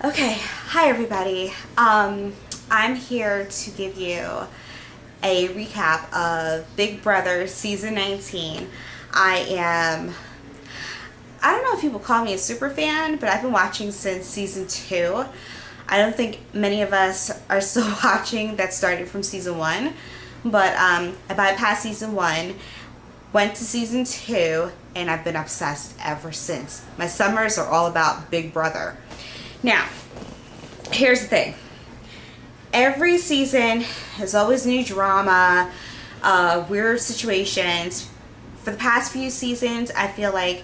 Okay, hi everybody. I'm here to give you a recap of Big Brother Season 19. I don't know if people call me a super fan, but I've been watching since Season 2. I don't think many of us are still watching that started from Season 1, but I bypassed Season 1, went to Season 2, and I've been obsessed ever since. My summers are all about Big Brother. Now, here's the thing. Every season is always new drama, weird situations. For the past few seasons, I feel like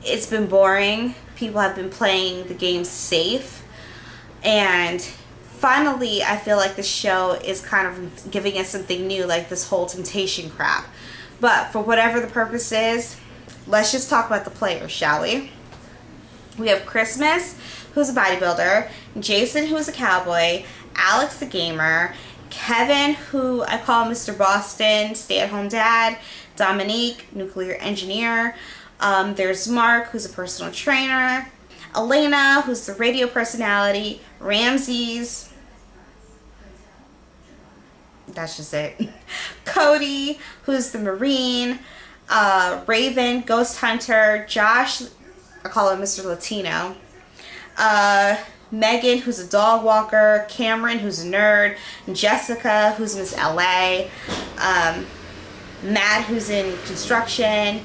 it's been boring. People have been playing the game safe. And finally, I feel like the show is kind of giving us something new, like this whole temptation crap. But for whatever the purpose is, let's just talk about the players, shall we? We have Christmas, who's a bodybuilder, Jason, who's a cowboy, Alex, the gamer, Kevin, who I call Mr. Boston, stay-at-home dad, Dominique, nuclear engineer, there's Mark, who's a personal trainer, Elena, who's the radio personality, Ramses, that's just it, Cody, who's the Marine, Raven, ghost hunter, Josh, I call him Mr. Latino, Megan, who's a dog walker, Cameron, who's a nerd, Jessica, who's Miss LA, Matt, who's in construction,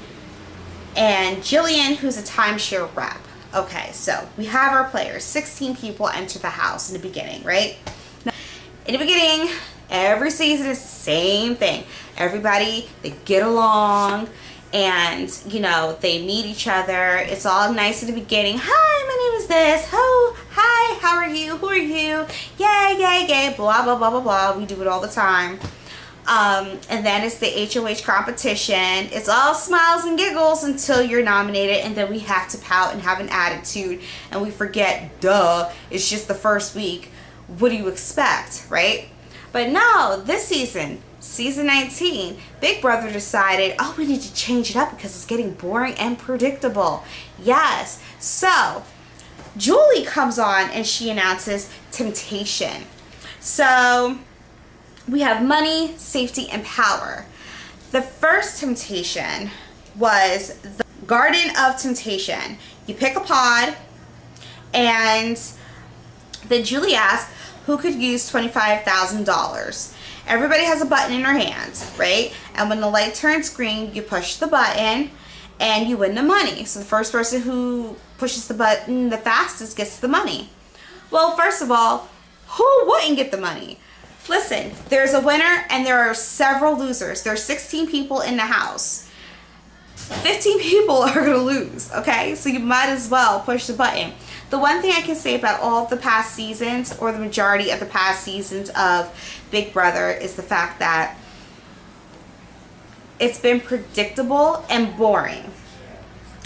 and Jillian, who's a timeshare rep. Okay, so we have our players. 16 people enter the house in the beginning, right? In the beginning, every season is the same thing. Everybody, they get along, and, you know, they meet each other. It's all nice in the beginning. Hi, my name is this. Oh, hi, how are you? Who are you? Yay, blah, blah, blah, blah, blah. We do it all the time. And then it's the HOH competition. It's all smiles and giggles until you're nominated, and then we have to pout and have an attitude, and we forget, duh, it's just the first week. What do you expect, right? But no, this season, Season 19, Big Brother decided, oh, we need to change it up because it's getting boring and predictable. Yes. So, Julie comes on and she announces temptation. So, we have money, safety, and power. The first temptation was the Garden of Temptation. You pick a pod, and then Julie asked who could use $25,000. Everybody has a button in their hands, right? And when the light turns green, you push the button and you win the money. So the first person who pushes the button the fastest gets the money. Well, first of all, who wouldn't get the money? Listen, there's a winner and there are several losers. There are 16 people in the house. 15 people are going to lose, okay? So you might as well push the button. The one thing I can say about all of the past seasons, or the majority of the past seasons of Big Brother, is the fact that it's been predictable and boring.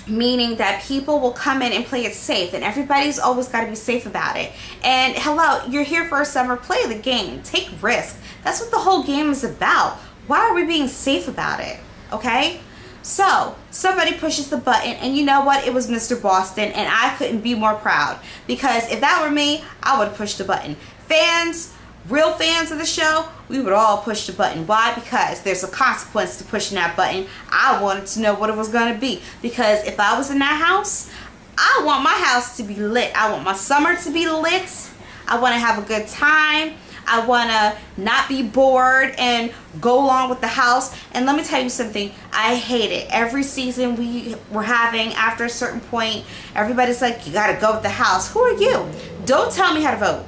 Meaning that people will come in and play it safe, and everybody's always got to be safe about it. And hello, you're here for a summer, play the game, take risks. That's what the whole game is about. Why are we being safe about it? Okay? So, somebody pushes the button, and you know what? It was Mr. Boston, and I couldn't be more proud. Because if that were me, I would have pushed the button. Fans, real fans of the show, we would all push the button. Why? Because there's a consequence to pushing that button. I wanted to know what it was going to be. Because if I was in that house, I want my house to be lit. I want my summer to be lit. I want to have a good time. I want to not be bored and go along with the house. And let me tell you something. I hate it. Every season we were having, after a certain point, everybody's like, you got to go with the house. Who are you? Don't tell me how to vote.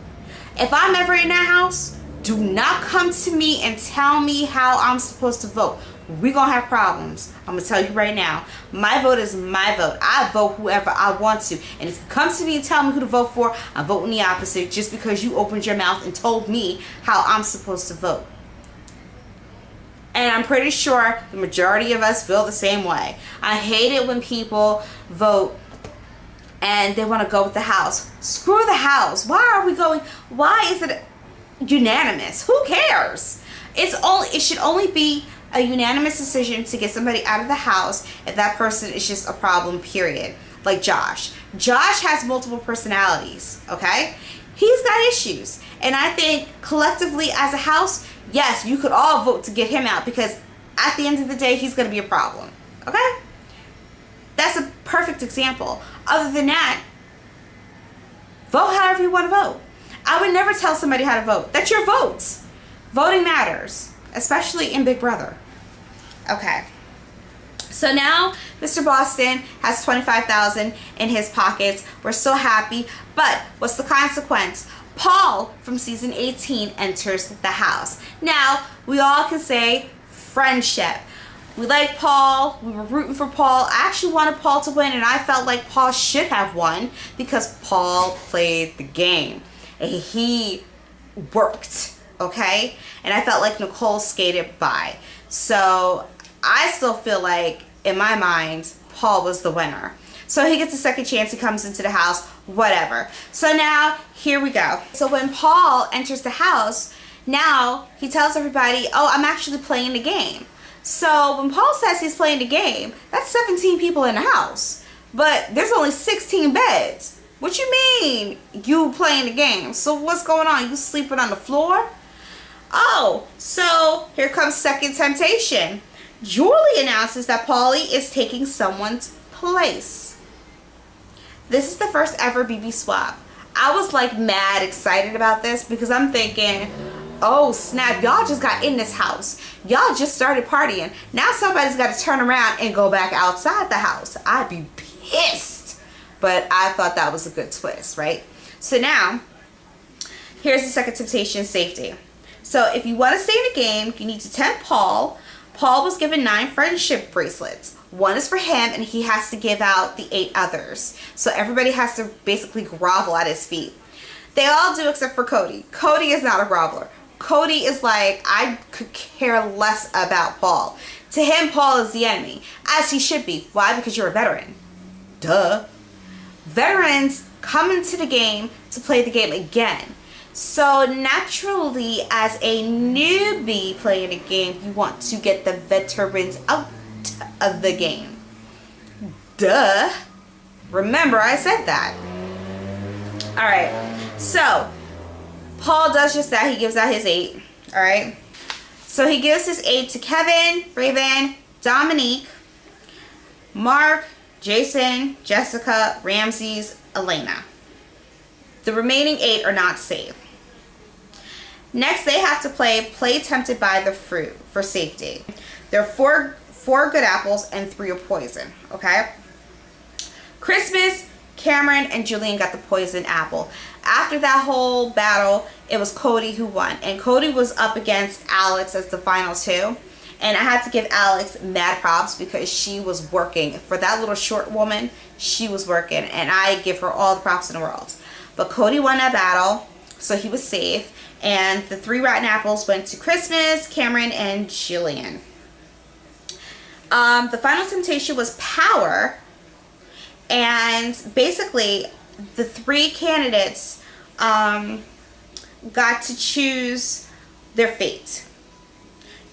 If I'm ever in that house, do not come to me and tell me how I'm supposed to vote. We're going to have problems. I'm going to tell you right now. My vote is my vote. I vote whoever I want to. And if you come to me and tell me who to vote for, I'm voting the opposite just because you opened your mouth and told me how I'm supposed to vote. And I'm pretty sure the majority of us feel the same way. I hate it when people vote and they want to go with the house. Screw the house. Why are we going? Why is it unanimous? Who cares? It should only be a unanimous decision to get somebody out of the house if that person is just a problem, period. Like Josh. Josh has multiple personalities, okay? He's got issues. And I think collectively as a house, yes, you could all vote to get him out because at the end of the day, he's going to be a problem, okay? That's a perfect example. Other than that, vote however you want to vote. I would never tell somebody how to vote. That's your votes. Voting matters, especially in Big Brother. Okay. So now Mr. Boston has $25,000 in his pockets. We're so happy. But what's the consequence? Paul from season 18 enters the house. Now, we all can say friendship. We like Paul. We were rooting for Paul. I actually wanted Paul to win, and I felt like Paul should have won because Paul played the game. And he worked, okay? And I felt like Nicole skated by. So I still feel like, in my mind, Paul was the winner. So he gets a second chance. He comes into the house, whatever. So now, here we go. So when Paul enters the house, now he tells everybody, oh, I'm actually playing the game. So when Paul says he's playing the game, that's 17 people in the house. But there's only 16 beds. What you mean you playing the game? So what's going on? You sleeping on the floor? Oh, so here comes second temptation. Julie announces that Paulie is taking someone's place. This is the first ever BB swap. I was like mad excited about this because I'm thinking, oh snap, y'all just got in this house. Y'all just started partying. Now somebody's got to turn around and go back outside the house. I'd be pissed. But I thought that was a good twist, right? So now, here's the second temptation, safety. So if you want to stay in the game, you need to tempt Paul. Paul was given 9 friendship bracelets. 1 is for him, and he has to give out the 8 others. So everybody has to basically grovel at his feet. They all do except for Cody. Cody is not a groveler. Cody is like, I could care less about Paul. To him, Paul is the enemy, as he should be. Why? Because you're a veteran. Duh. Veterans come into the game to play the game again. So naturally, as a newbie playing the game, you want to get the veterans out of the game. Duh. Remember, I said that. Alright, so Paul does just that. He gives out his 8. Alright. So he gives his 8 to Kevin, Raven, Dominique, Mark, Jason, Jessica, Ramses, Elena. The remaining 8 are not safe. Next, they have to play tempted by the fruit for safety. There are four good apples and 3 are poison. Okay. Christmas, Cameron, and Julian got the poison apple. After that whole battle, it was Cody who won. And Cody was up against Alex as the final 2. And I had to give Alex mad props because she was working. For that little short woman, she was working. And I give her all the props in the world. But Cody won that battle, so he was safe. And the 3 rotten apples went to Christmas, Cameron, and Jillian. The final temptation was power. And basically, the 3 candidates got to choose their fate.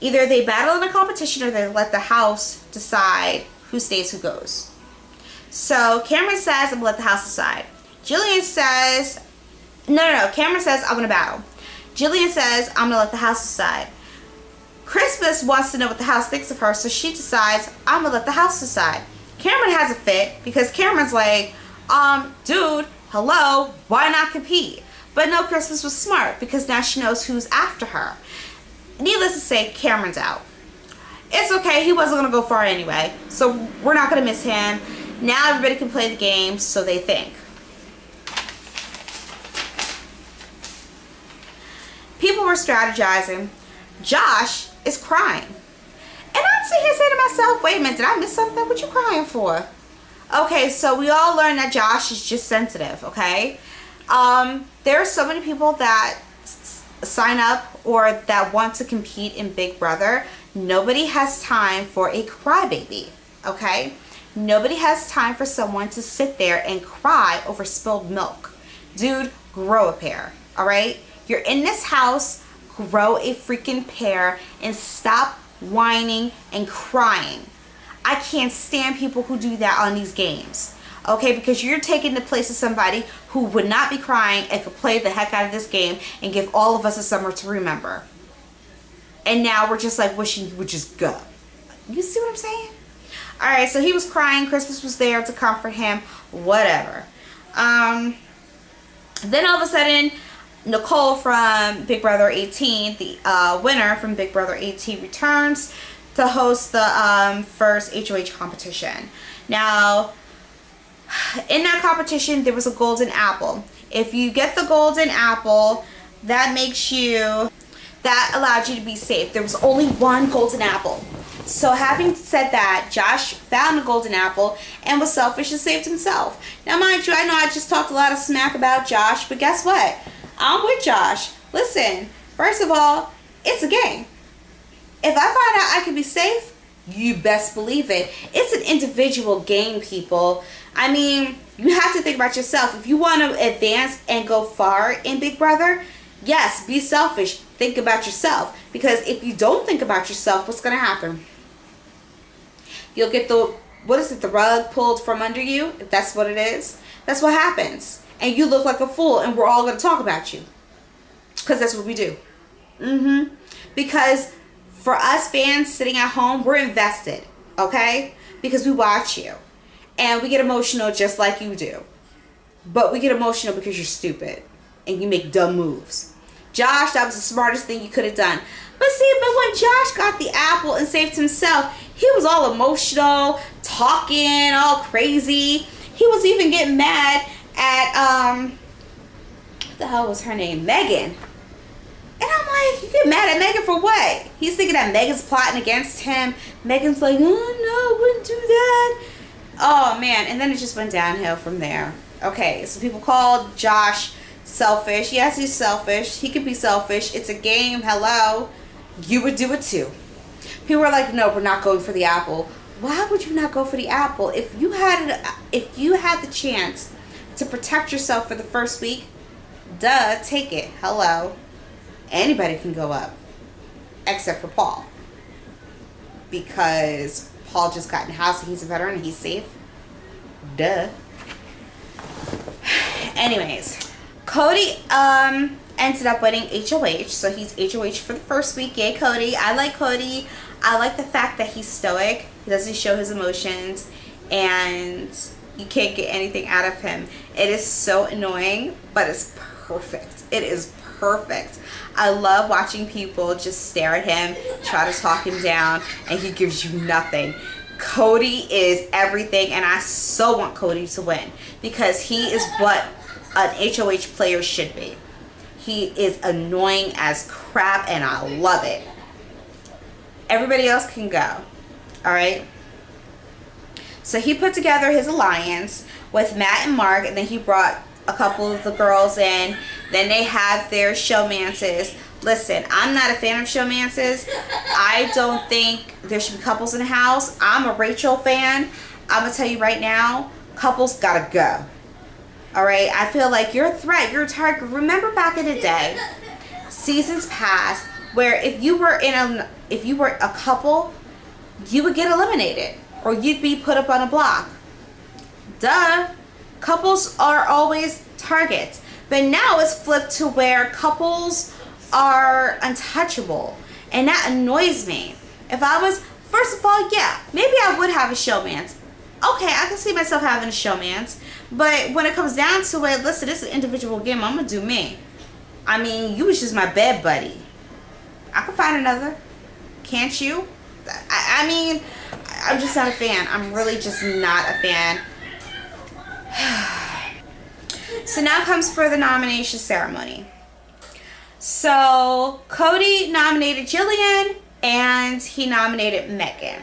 Either they battle in a competition or they let the house decide who stays, who goes. So Cameron says, I'm going to let the house decide. Jillian says, no. Cameron says, I'm going to battle. Jillian says, I'm going to let the house decide. Christmas wants to know what the house thinks of her, so she decides, I'm going to let the house decide. Cameron has a fit because Cameron's like, dude, hello, why not compete? But no, Christmas was smart because now she knows who's after her. Needless to say, Cameron's out. It's okay, he wasn't going to go far anyway, so we're not going to miss him. Now everybody can play the game, so they think. People were strategizing. Josh is crying. And I'm sitting here saying to myself, wait a minute, did I miss something? What you crying for? Okay, so we all learned that Josh is just sensitive, okay? There are so many people that sign up or that want to compete in Big Brother. Nobody has time for a crybaby, okay? Nobody has time for someone to sit there and cry over spilled milk. Dude, grow a pair, all right? You're in this house, grow a freaking pair and stop whining and crying. I can't stand people who do that on these games. okay? Because you're taking the place of somebody who would not be crying and could play the heck out of this game and give all of us a summer to remember. And now we're just like wishing you would just go. You see what I'm saying? All right, so he was crying. Christmas was there to comfort him. Whatever. Then all of a sudden, Nicole from Big Brother 18, the winner from Big Brother 18, returns to host the first HOH competition. Now, in that competition, there was a golden apple. If you get the golden apple, that allowed you to be safe. There was only one golden apple. So having said that, Josh found the golden apple and was selfish and saved himself. Now mind you, I know I just talked a lot of smack about Josh, but guess what? I'm with Josh. Listen, first of all, it's a game. If I find out I can be safe, you best believe it. It's an individual game, people. I mean, you have to think about yourself. If you want to advance and go far in Big Brother, yes, be selfish. Think about yourself. Because if you don't think about yourself, what's going to happen? You'll get the rug pulled from under you, if that's what it is. That's what happens. And you look like a fool, and we're all going to talk about you. Because that's what we do. Because for us fans sitting at home, we're invested, okay? Because we watch you. And we get emotional just like you do. But we get emotional because you're stupid. And you make dumb moves. Josh, that was the smartest thing you could have done. But when Josh got the apple and saved himself, he was all emotional, talking, all crazy. He was even getting mad at, what the hell was her name? Megan. And I'm like, you get mad at Megan for what? He's thinking that Megan's plotting against him. Megan's like, oh no, I wouldn't do that. Oh man, and then it just went downhill from there. Okay, so people called Josh selfish. Yes, he's selfish. He could be selfish. It's a game. Hello. You would do it too. People were like, no, we're not going for the apple. Why would you not go for the apple? If you had the chance to protect yourself for the first week, duh, take it. Hello. Anybody can go up. Except for Paul. Because Paul just got in the house and he's a veteran and he's safe. Duh. Anyways, Cody ended up winning HOH, so he's HOH for the first week. Yay, Cody. I like Cody. I like the fact that he's stoic. He doesn't show his emotions, and you can't get anything out of him. It is so annoying, but it's perfect. It is perfect. I love watching people just stare at him, try to talk him down, and he gives you nothing. Cody is everything, and I so want Cody to win because he is what an HOH player should be. He is annoying as crap, and I love it. Everybody else can go. Alright? So he put together his alliance with Matt and Mark, and then he brought a couple of the girls in. Then they have their showmances. Listen, I'm not a fan of showmances. I don't think there should be couples in the house. I'm a Rachel fan. I'm going to tell you right now, couples gotta go. Alright? I feel like you're a threat. You're a target. Remember back in the day, seasons past, where if you were a couple, you would get eliminated. Or you'd be put up on a block. Duh. Couples are always targets. But now it's flipped to where couples are untouchable. And that annoys me. If I was, first of all, yeah, maybe I would have a showmance. Okay, I can see myself having a showmance. But when it comes down to it, listen, it's an individual game. I'm going to do me. I mean, you was just my bed buddy. I could find another. Can't you? I mean, I'm just not a fan. I'm really just not a fan. So now comes for the nomination ceremony. So Cody nominated Jillian and he nominated Megan.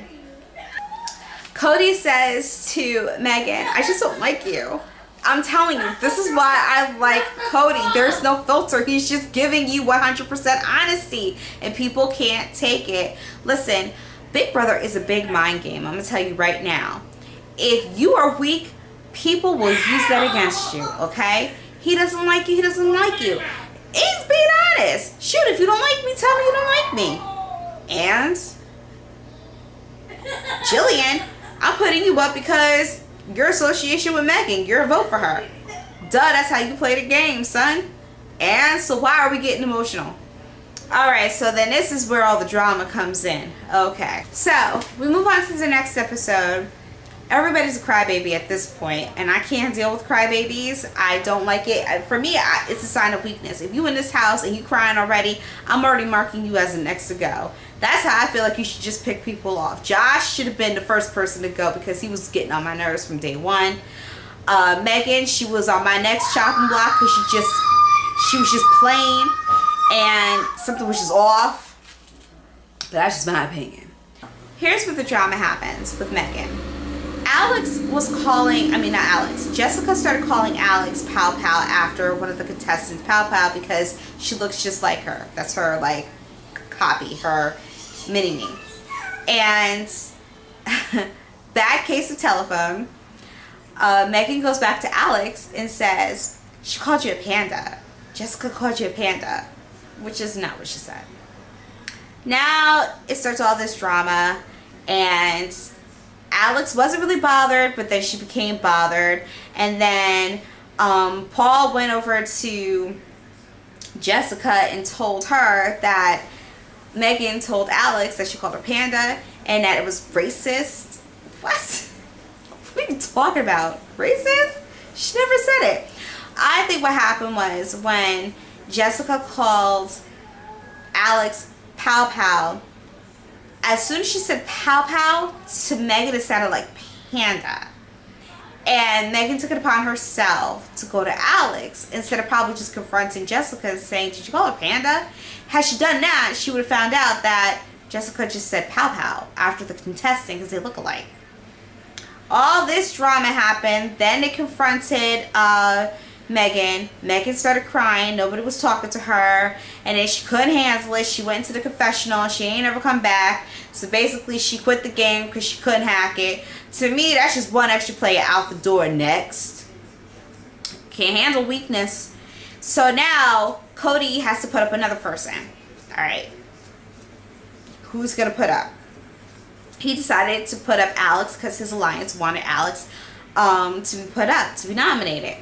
Cody says to Megan, I just don't like you. I'm telling you, this is why I like Cody. There's no filter. He's just giving you 100% honesty and people can't take it. Listen, Big Brother is a big mind game. I'm going to tell you right now. If you are weak, people will use that against you, okay? He doesn't like you. He doesn't like you. He's being honest. Shoot, if you don't like me, tell me you don't like me. And Jillian, I'm putting you up because your association with Megan. You're a vote for her. Duh, that's how you play the game, son. And so why are we getting emotional? Alright, so then this is where all the drama comes in. Okay, so we move on to the next episode. Everybody's a crybaby at this point, and I can't deal with crybabies. I don't like it. For me, it's a sign of weakness. If you in this house and you crying already, I'm already marking you as the next to go. That's how I feel like you should just pick people off. Josh should have been the first person to go because he was getting on my nerves from day one. Megan, she was on my next chopping block because she was just playing and something was just off. But that's just my opinion. Here's where the drama happens with Megan. Alex was calling, I mean not Alex, Jessica started calling Alex Pow Pow after one of the contestants Pow Pow because she looks just like her. That's her like copy, her mini-me. And that case of telephone, Megan goes back to Alex and says, she called you a panda. Jessica called you a panda, which is not what she said. Now it starts all this drama, and Alex wasn't really bothered, but then she became bothered. And then Paul went over to Jessica and told her that Megan told Alex that she called her panda and that it was racist. What? What are you talking about? Racist? She never said it. I think what happened was when Jessica called Alex Pow Pow, as soon as she said Pow Pow, to Megan it sounded like panda. And Megan took it upon herself to go to Alex instead of probably just confronting Jessica and saying, did you call her panda? Had she done that, she would have found out that Jessica just said Pow Pow after the contesting because they look alike. All this drama happened. Then they confronted Megan. Megan started crying. Nobody was talking to her. And then she couldn't handle it. She went into the confessional. She ain't ever come back. So basically she quit the game because she couldn't hack it. To me, that's just one extra player out the door. Next. Can't handle weakness. So now Cody has to put up another person. Alright. Who's going to put up? He decided to put up Alex because his alliance wanted Alex to be put up, to be nominated.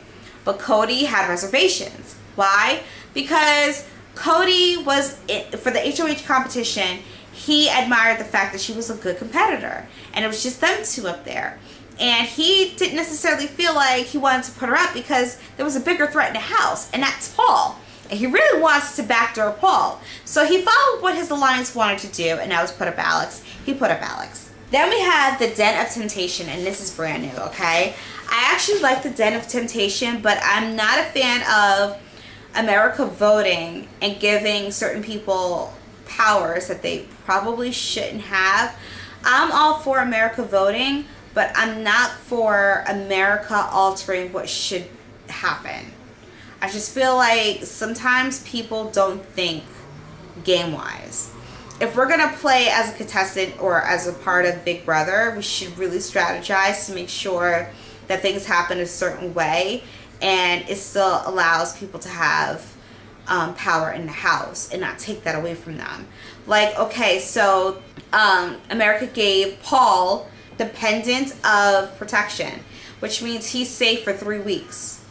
But Cody had reservations. Why? Because Cody was, for the HOH competition, he admired the fact that she was a good competitor. And it was just them two up there. And he didn't necessarily feel like he wanted to put her up because there was a bigger threat in the house, and that's Paul. And he really wants to backdoor Paul. So he followed what his alliance wanted to do, and that was put up Alex. He put up Alex. Then we have the Den of Temptation, and this is brand new, okay? I actually like the Den of Temptation, but I'm not a fan of America voting and giving certain people powers that they probably shouldn't have. I'm all for America voting, but I'm not for America altering what should happen. I just feel like sometimes people don't think game-wise. If we're going to play as a contestant or as a part of Big Brother, we should really strategize to make sure that things happen a certain way and it still allows people to have power in the house and not take that away from them. Like, okay, so America gave Paul the pendant of protection, which means he's safe for 3 weeks.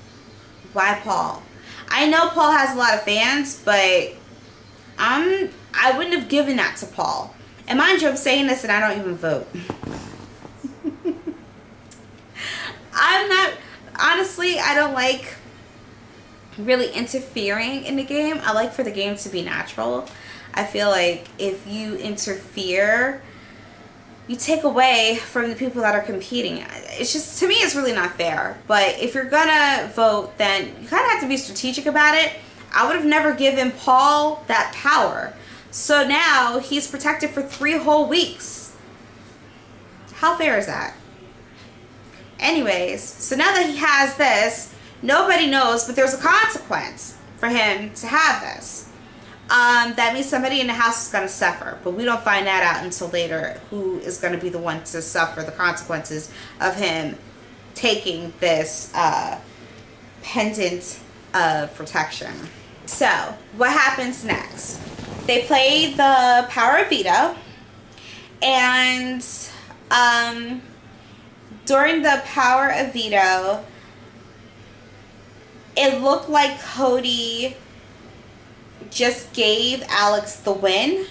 Why Paul? I know Paul has a lot of fans, but I wouldn't have given that to Paul. And mind you, I'm saying this and I don't even vote. I'm not, honestly, I don't like really interfering in the game. I like for the game to be natural. I feel like if you interfere, you take away from the people that are competing. It's just, to me, it's really not fair. But if you're gonna vote, then you kind of have to be strategic about it. I would have never given Paul that power. So now he's protected for 3 whole weeks. How fair is that? Anyways, so now that he has this, nobody knows, but there's a consequence for him to have this. That means somebody in the house is going to suffer, but we don't find that out until later, who is going to be the one to suffer the consequences of him taking this pendant of protection. So, what happens next? They play the power of veto, and during the power of veto, it looked like Cody just gave Alex the win.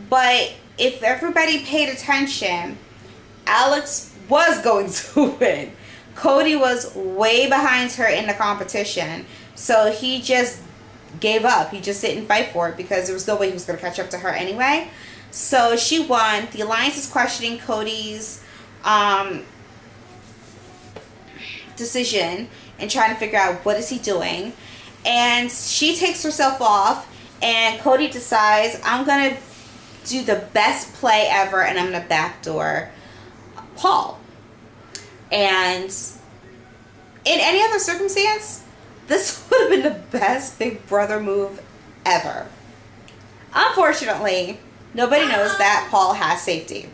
But if everybody paid attention, Alex was going to win. Cody was way behind her in the competition. So he just gave up. He just didn't fight for it because there was no way he was going to catch up to her anyway. So she won. The Alliance is questioning Cody's decision and trying to figure out what is he doing. And she takes herself off, and Cody decides, I'm going to do the best play ever, and I'm going to backdoor Paul. And in any other circumstance, this would have been the best Big Brother move ever. Unfortunately, nobody knows that Paul has safety.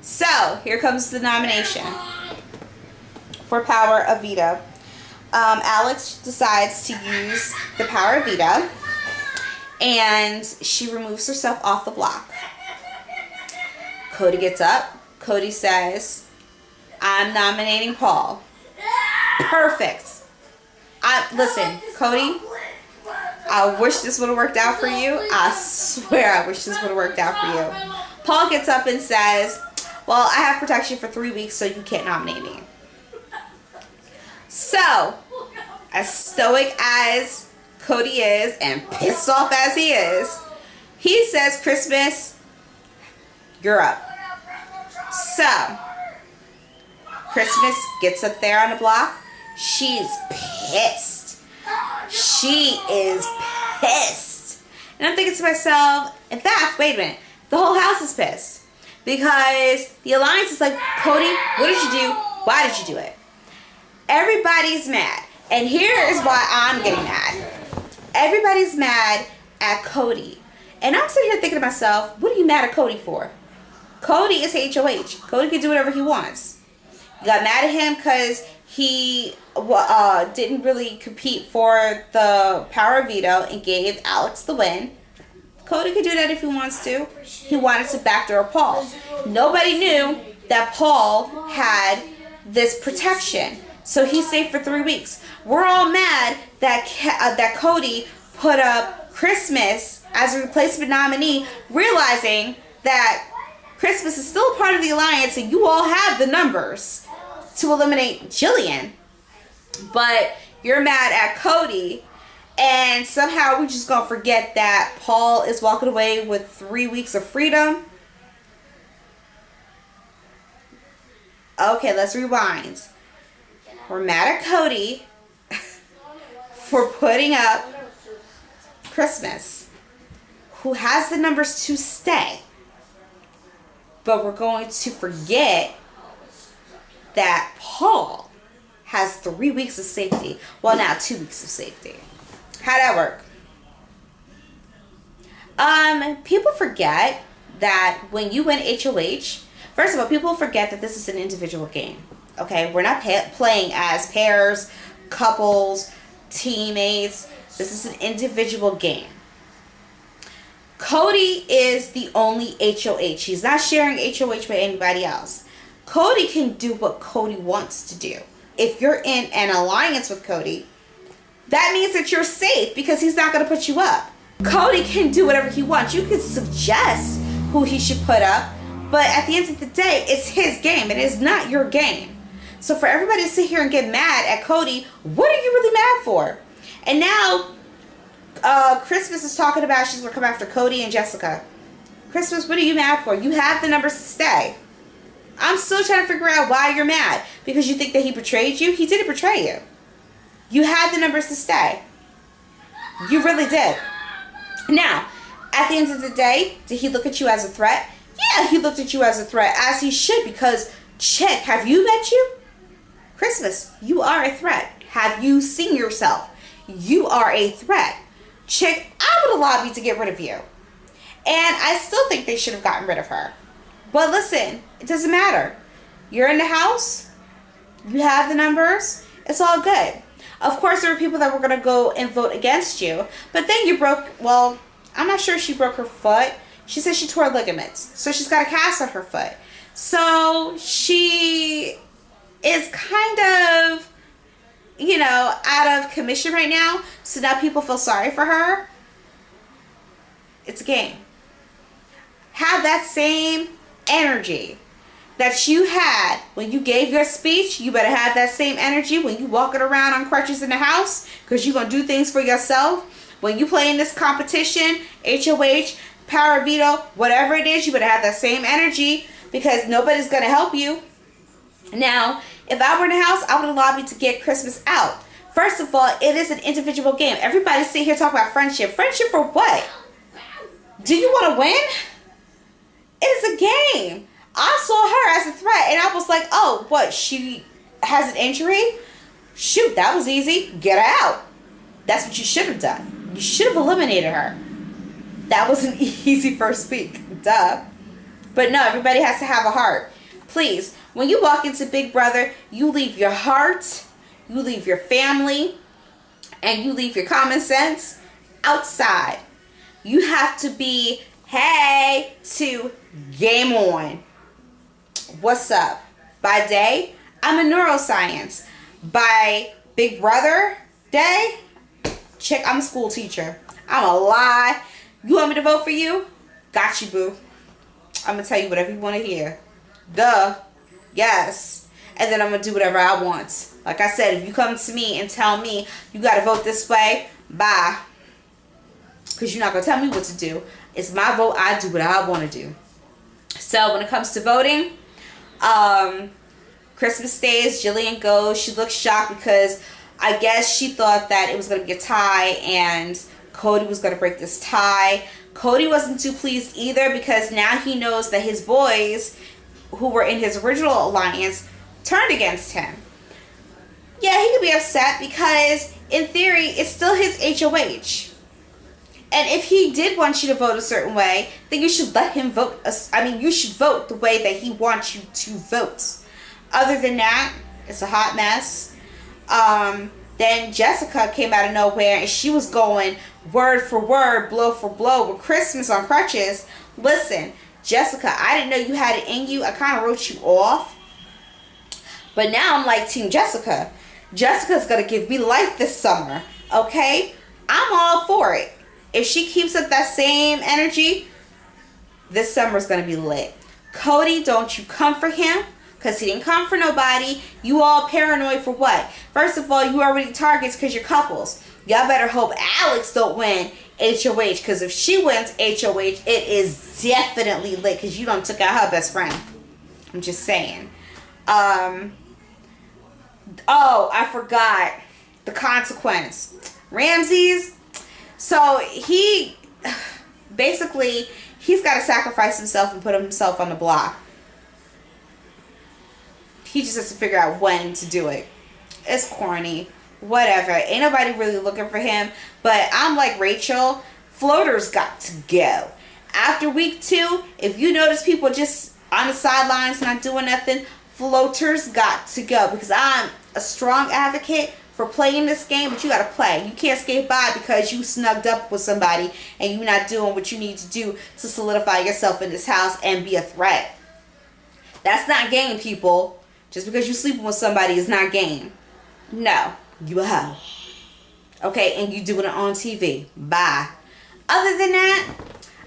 So, here comes the nomination for power of veto. Alex decides to use the power of veto, and she removes herself off the block. Cody gets up. Cody says, I'm nominating Paul. Perfect. Listen, Cody, I wish this would have worked out for you. I swear I wish this would have worked out for you. Paul gets up and says, well, I have protection for 3 weeks, so you can't nominate me. So, as stoic as Cody is and pissed off as he is, he says, Christmas, you're up. So, Christmas gets up there on the block. She's pissed. She is pissed. And I'm thinking to myself, in fact, wait a minute. The whole house is pissed. Because the Alliance is like, Cody, what did you do? Why did you do it? Everybody's mad. And here is why I'm getting mad. Everybody's mad at Cody. And I'm sitting here thinking to myself, what are you mad at Cody for? Cody is HOH. Cody can do whatever he wants. You got mad at him because he didn't really compete for the power of veto and gave Alex the win. Cody could do that if he wants to. He wanted to backdoor Paul. Nobody knew that Paul had this protection. So he's safe for 3 weeks. We're all mad that Cody put up Christmas as a replacement nominee, realizing that Christmas is still a part of the Alliance and you all have the numbers to eliminate Jillian. But you're mad at Cody, and somehow we're just going to forget that Paul is walking away with 3 weeks of freedom. Okay, let's rewind. We're mad at Cody for putting up Christmas, who has the numbers to stay. But we're going to forget that Paul has 3 weeks of safety. Well, now 2 weeks of safety. How'd that work? People forget that when you win HOH, first of all, people forget that this is an individual game. Okay, we're not playing as pairs, couples, teammates. This is an individual game. Cody is the only HOH. He's not sharing HOH with anybody else. Cody can do what Cody wants to do. If you're in an alliance with Cody, that means that you're safe because he's not going to put you up. Cody can do whatever he wants. You can suggest who he should put up, but at the end of the day, it's his game. It is not your game. So for everybody to sit here and get mad at Cody, what are you really mad for? And now, Christmas is talking about she's going to come after Cody and Jessica. Christmas, what are you mad for? You have the numbers to stay. I'm still trying to figure out why you're mad. Because you think that he betrayed you? He didn't betray you. You had the numbers to stay. You really did. Now, at the end of the day, did he look at you as a threat? Yeah, he looked at you as a threat, as he should, because, check, have you met you? Christmas, you are a threat. Have you seen yourself? You are a threat. Chick, I would have lobbied to get rid of you. And I still think they should have gotten rid of her. But listen, it doesn't matter. You're in the house. You have the numbers. It's all good. Of course, there were people that were going to go and vote against you. But then you broke, well, I'm not sure if she broke her foot. She said she tore ligaments. So she's got a cast on her foot. So she is kind of, you know, out of commission right now. So now people feel sorry for her. It's a game. Have that same energy that you had when you gave your speech. You better have that same energy when you walking around on crutches in the house, because you're going to do things for yourself. When you play in this competition, HOH, Power Veto, whatever it is, you better have that same energy, because nobody's going to help you. Now, if I were in the house, I would have lobbied to get Christmas out. First of all, it is an individual game. Everybody sit here talking about friendship. Friendship for what? Do you want to win? It is a game. I saw her as a threat, and I was like, oh, what? She has an injury? Shoot, that was easy. Get her out. That's what you should have done. You should have eliminated her. That was an easy first week. Duh. But no, everybody has to have a heart. Please, when you walk into Big Brother, you leave your heart, you leave your family, and you leave your common sense outside. You have to be, hey, to game on. What's up? By day, I'm a neuroscience. By Big Brother day, check, I'm a school teacher. I'm a lie. You want me to vote for you? Got you, boo. I'm going to tell you whatever you want to hear. Duh. Yes. And then I'm going to do whatever I want. Like I said, if you come to me and tell me you got to vote this way, bye. Because you're not going to tell me what to do. It's my vote. I do what I want to do. So when it comes to voting, Christmas days, Jillian goes. She looks shocked because I guess she thought that it was going to be a tie and Cody was going to break this tie. Cody wasn't too pleased either, because now he knows that his boys, who were in his original alliance, turned against him. Yeah, he could be upset because, in theory, it's still his HOH. And if he did want you to vote a certain way, then you should let him vote. You should vote the way that he wants you to vote. Other than that, it's a hot mess. Then Jessica came out of nowhere, and she was going word for word, blow for blow with Christmas on crutches. Listen, Jessica, I didn't know you had it in you. I kind of wrote you off. But now I'm like Team Jessica. Jessica's going to give me life this summer. Okay? I'm all for it. If she keeps up that same energy, this summer's going to be lit. Cody, don't you come for him, because he didn't come for nobody. You all paranoid for what? First of all, you already targets because you're couples. Y'all better hope Alex don't win HOH, because if she wins HOH, it is definitely lit, because you don't took out her best friend. I'm just saying. Oh, I forgot the consequence. Ramses. So he basically, he's got to sacrifice himself and put himself on the block. He just has to figure out when to do it. It's corny. Whatever. Ain't nobody really looking for him. But I'm like Rachel. Floaters got to go. After week 2, if you notice people just on the sidelines not doing nothing, floaters got to go. Because I'm a strong advocate for playing this game, but you got to play. You can't skate by because you snugged up with somebody and you're not doing what you need to do to solidify yourself in this house and be a threat. That's not game, people. Just because you're sleeping with somebody is not game. No, you a hoe. Okay, and you doing it on TV. Bye. Other than that,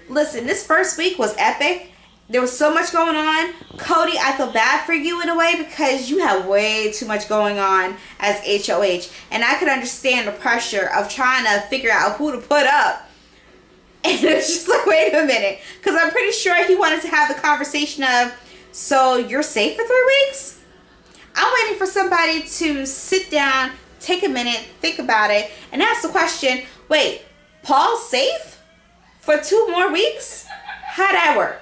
listen, this first week was epic. There was so much going on. Cody, I feel bad for you in a way, because you have way too much going on as HOH. And I could understand the pressure of trying to figure out who to put up. And it's just like, wait a minute. Because I'm pretty sure he wanted to have the conversation of, so you're safe for 3 weeks? I'm waiting for somebody to sit down, take a minute, think about it, and ask the question, wait, Paul's safe for 2 more weeks? How'd that work?